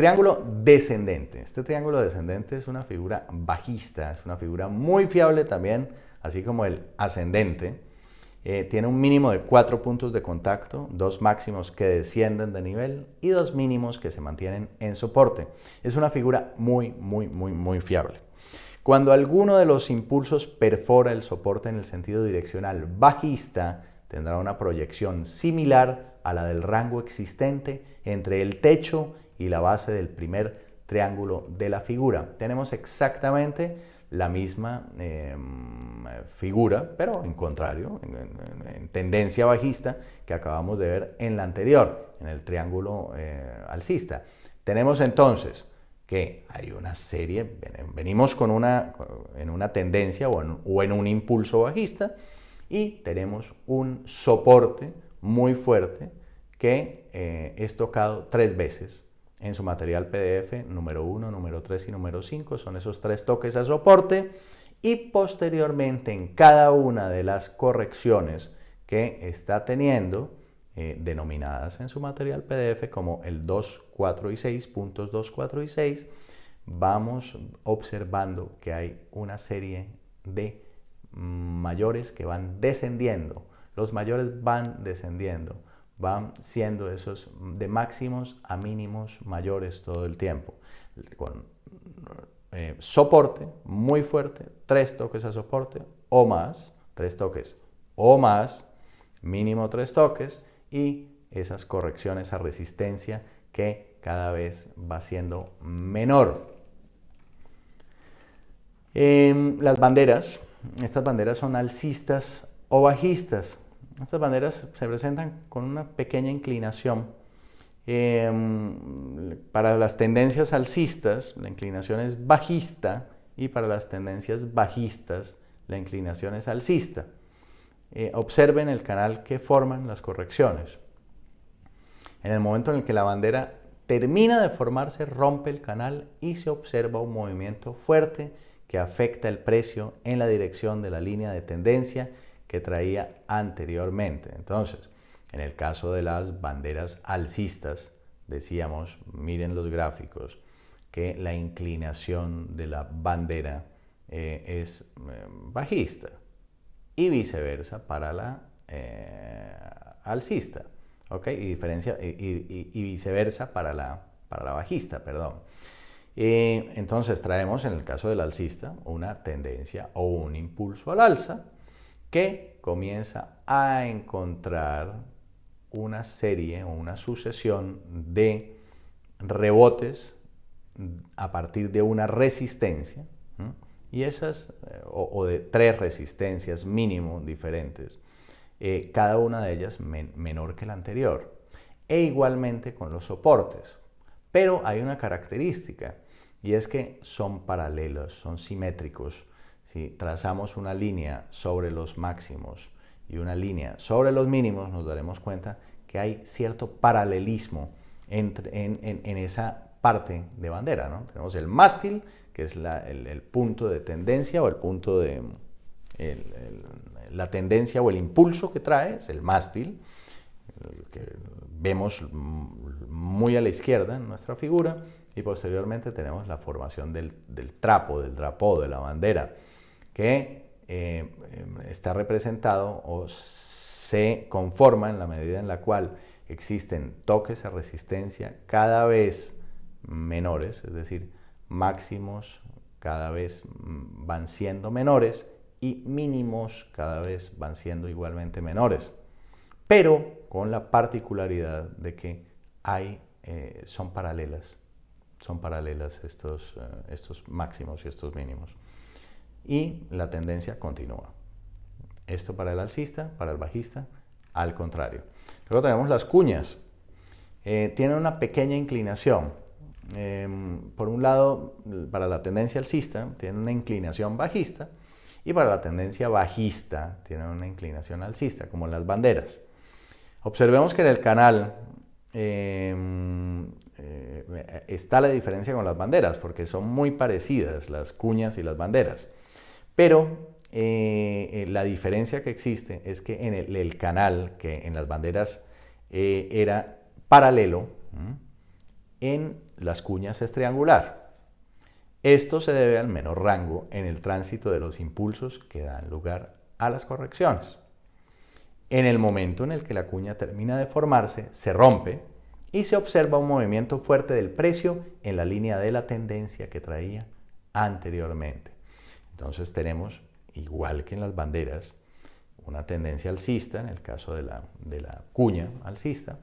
triángulo descendente. Este triángulo descendente es una figura bajista, es una figura muy fiable también, así como el ascendente. Tiene un mínimo de 4 puntos de contacto, 2 máximos que descienden de nivel y 2 mínimos que se mantienen en soporte. Es una figura muy fiable. Cuando alguno de los impulsos perfora el soporte en el sentido direccional bajista, tendrá una proyección similar a la del rango existente entre el techo y la base del primer triángulo de la figura. Tenemos exactamente la misma figura, pero en contrario, en tendencia bajista que acabamos de ver en la anterior, en el triángulo alcista. Tenemos entonces que hay una serie, venimos en una tendencia o en un impulso bajista y tenemos un soporte muy fuerte que es tocado 3 veces en su material PDF número 1, número 3 y número 5. Son esos 3 toques a soporte y posteriormente en cada una de las correcciones que está teniendo, denominadas en su material PDF como el 2, 4 y 6, puntos 2, 4 y 6, vamos observando que hay una serie de mayores que van descendiendo. Los mayores van descendiendo, van siendo esos de máximos a mínimos mayores todo el tiempo. Con soporte muy fuerte, 3 toques a soporte o más, 3 toques o más, mínimo 3 toques y esas correcciones a resistencia que cada vez va siendo menor. Las banderas, estas banderas son alcistas o bajistas. Estas banderas se presentan con una pequeña inclinación. Para las tendencias alcistas, la inclinación es bajista y para las tendencias bajistas, la inclinación es alcista. Observen el canal que forman las correcciones. En el momento en el que la bandera termina de formarse, rompe el canal y se observa un movimiento fuerte que afecta el precio en la dirección de la línea de tendencia que traía anteriormente. Entonces, en el caso de las banderas alcistas, decíamos, miren los gráficos, que la inclinación de la bandera es bajista y viceversa para la alcista, ¿ok? Y viceversa para la bajista, perdón. Entonces traemos en el caso del alcista una tendencia o un impulso al alza que comienza a encontrar una serie o una sucesión de rebotes a partir de una resistencia, ¿sí? Y esas, o de 3 resistencias mínimo diferentes, cada una de ellas menor que la anterior, e igualmente con los soportes. Pero hay una característica, y es que son paralelos, son simétricos. Si trazamos una línea sobre los máximos y una línea sobre los mínimos, nos daremos cuenta que hay cierto paralelismo en esa parte de bandera, ¿no? Tenemos el mástil, que es el punto de tendencia o el punto de la tendencia o el impulso que trae, es el mástil, que vemos muy a la izquierda en nuestra figura, y posteriormente tenemos la formación del trapo, del drapó, de la bandera, que está representado o se conforma en la medida en la cual existen toques a resistencia cada vez menores, es decir, máximos cada vez van siendo menores y mínimos cada vez van siendo igualmente menores, pero con la particularidad de que son paralelas estos máximos y estos mínimos. Y la tendencia continúa. Esto para el alcista, para el bajista, al contrario. Luego tenemos las cuñas. Tienen una pequeña inclinación. Por un lado, para la tendencia alcista, tienen una inclinación bajista, y para la tendencia bajista, tienen una inclinación alcista, como las banderas. Observemos que en el canal está la diferencia con las banderas, porque son muy parecidas las cuñas y las banderas. Pero la diferencia que existe es que en el canal, que en las banderas era paralelo, en las cuñas es triangular. Esto se debe al menor rango en el tránsito de los impulsos que dan lugar a las correcciones. En el momento en el que la cuña termina de formarse, se rompe y se observa un movimiento fuerte del precio en la línea de la tendencia que traía anteriormente. Entonces tenemos, igual que en las banderas, una tendencia alcista, en el caso de la cuña alcista,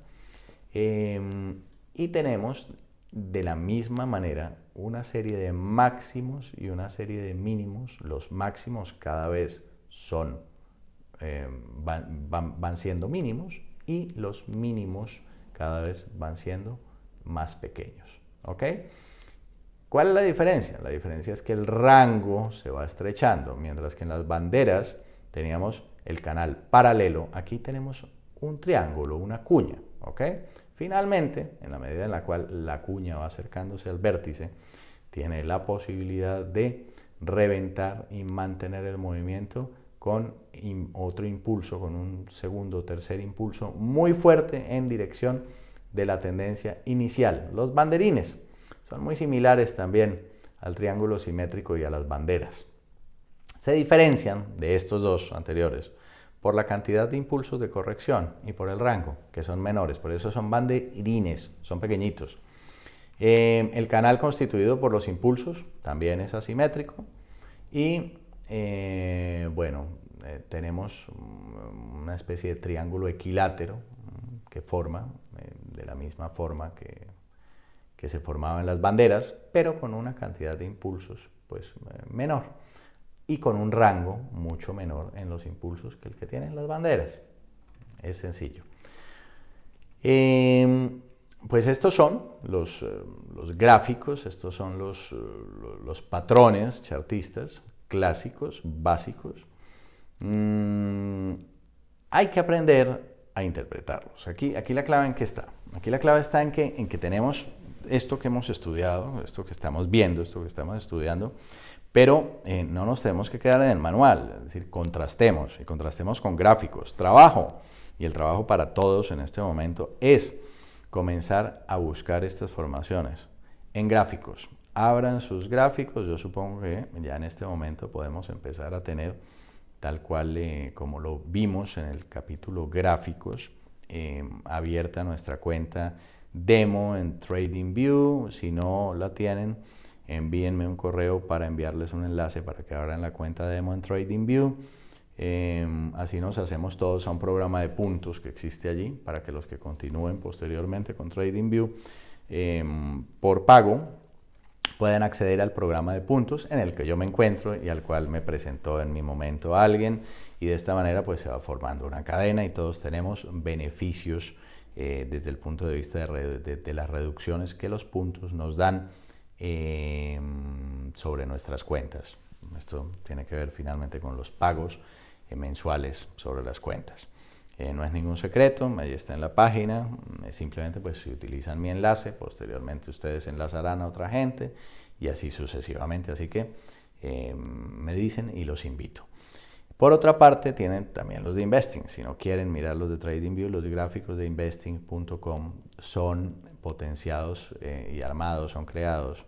y tenemos de la misma manera una serie de máximos y una serie de mínimos. Los máximos cada vez van siendo mínimos y los mínimos cada vez van siendo más pequeños. ¿Ok? ¿Cuál es la diferencia? La diferencia es que el rango se va estrechando, mientras que en las banderas teníamos el canal paralelo, aquí tenemos un triángulo, una cuña. ¿Ok? Finalmente, en la medida en la cual la cuña va acercándose al vértice, tiene la posibilidad de reventar y mantener el movimiento con otro impulso, con un segundo o tercer impulso muy fuerte en dirección de la tendencia inicial. Los banderines son muy similares también al triángulo simétrico y a las banderas. Se diferencian de estos dos anteriores por la cantidad de impulsos de corrección y por el rango, que son menores, por eso son banderines, son pequeñitos. El canal constituido por los impulsos también es asimétrico y tenemos una especie de triángulo equilátero que forma de la misma forma que se formaba en las banderas, pero con una cantidad de impulsos pues menor y con un rango mucho menor en los impulsos que el que tienen las banderas. Es sencillo. Pues estos son los gráficos, estos son los patrones chartistas clásicos, básicos. Hay que aprender a interpretarlos. Aquí la clave en qué está. Aquí la clave está en que tenemos esto que hemos estudiado, esto que estamos viendo, esto que estamos estudiando, pero no nos tenemos que quedar en el manual, es decir, contrastemos y contrastemos con gráficos. Trabajo, y el trabajo para todos en este momento es comenzar a buscar estas formaciones en gráficos. Abran sus gráficos, yo supongo que ya en este momento podemos empezar a tener, tal cual como lo vimos en el capítulo gráficos, abierta nuestra cuenta demo en TradingView. Si no la tienen, envíenme un correo para enviarles un enlace para que abran la cuenta demo en TradingView. Así nos hacemos todos a un programa de puntos que existe allí para que los que continúen posteriormente con TradingView por pago puedan acceder al programa de puntos en el que yo me encuentro y al cual me presentó en mi momento alguien, y de esta manera pues se va formando una cadena y todos tenemos beneficios desde el punto de vista de las reducciones que los puntos nos dan sobre nuestras cuentas. Esto tiene que ver finalmente con los pagos mensuales sobre las cuentas. No es ningún secreto, ahí está en la página, simplemente pues si utilizan mi enlace, posteriormente ustedes enlazarán a otra gente y así sucesivamente, así que me dicen y los invito. Por otra parte, tienen también los de Investing. Si no quieren mirar los de TradingView, los gráficos de investing.com son potenciados y armados, son creados.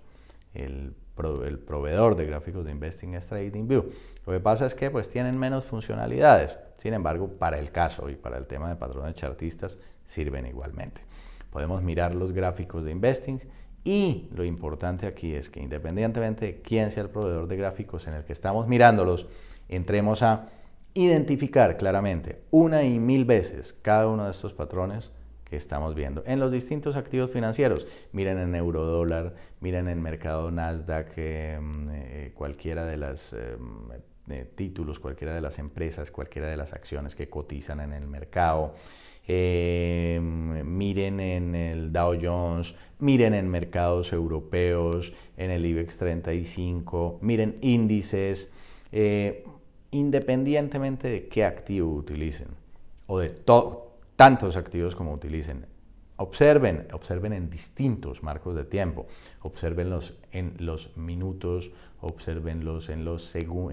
El proveedor de gráficos de Investing es TradingView. Lo que pasa es que pues tienen menos funcionalidades. Sin embargo, para el caso y para el tema de patrones chartistas sirven igualmente. Podemos mirar los gráficos de Investing y lo importante aquí es que independientemente de quién sea el proveedor de gráficos en el que estamos mirándolos, entremos a identificar claramente una y mil veces cada uno de estos patrones que estamos viendo en los distintos activos financieros. Miren en eurodólar, miren en mercado Nasdaq, cualquiera de los títulos, cualquiera de las empresas, cualquiera de las acciones que cotizan en el mercado. Miren en el Dow Jones, miren en mercados europeos, en el IBEX 35, miren índices, independientemente de qué activo utilicen o de tantos activos como utilicen. Observen en distintos marcos de tiempo, observenlos en los minutos, observenlos en los 5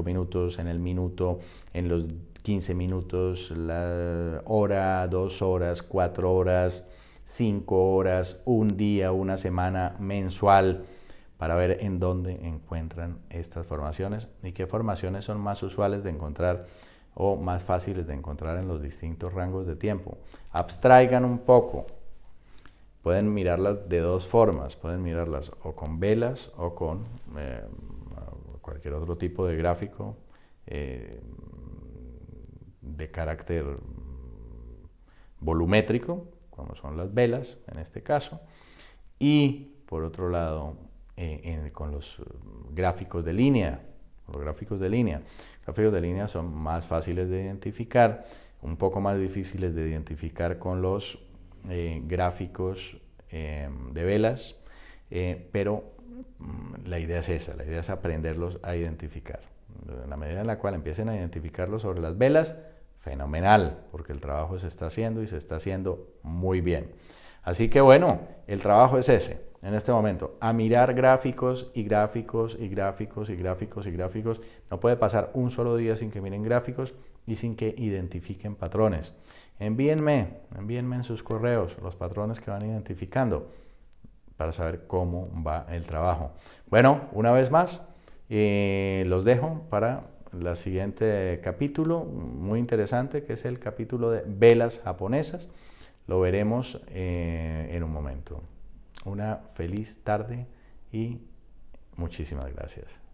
minutos, en el minuto, en los 15 minutos, la hora, 2 horas, 4 horas, 5 horas, un día, una semana, mensual, para ver en dónde encuentran estas formaciones y qué formaciones son más usuales de encontrar o más fáciles de encontrar en los distintos rangos de tiempo. Abstraigan un poco. Pueden mirarlas de dos formas, pueden mirarlas o con velas o con cualquier otro tipo de gráfico de carácter volumétrico, como son las velas en este caso, y por otro lado con los gráficos de línea. Los gráficos de línea son más fáciles de identificar, un poco más difíciles de identificar con los gráficos de velas, pero la idea es esa, la idea es aprenderlos a identificar. En la medida en la cual empiecen a identificarlos sobre las velas, fenomenal, porque el trabajo se está haciendo y se está haciendo muy bien. Así que bueno, el trabajo es ese, en este momento, a mirar gráficos y gráficos y gráficos y gráficos y gráficos. No puede pasar un solo día sin que miren gráficos y sin que identifiquen patrones. Envíenme en sus correos los patrones que van identificando para saber cómo va el trabajo. Bueno, una vez más, los dejo para el siguiente capítulo, muy interesante, que es el capítulo de velas japonesas. Lo veremos en un momento. Una feliz tarde y muchísimas gracias.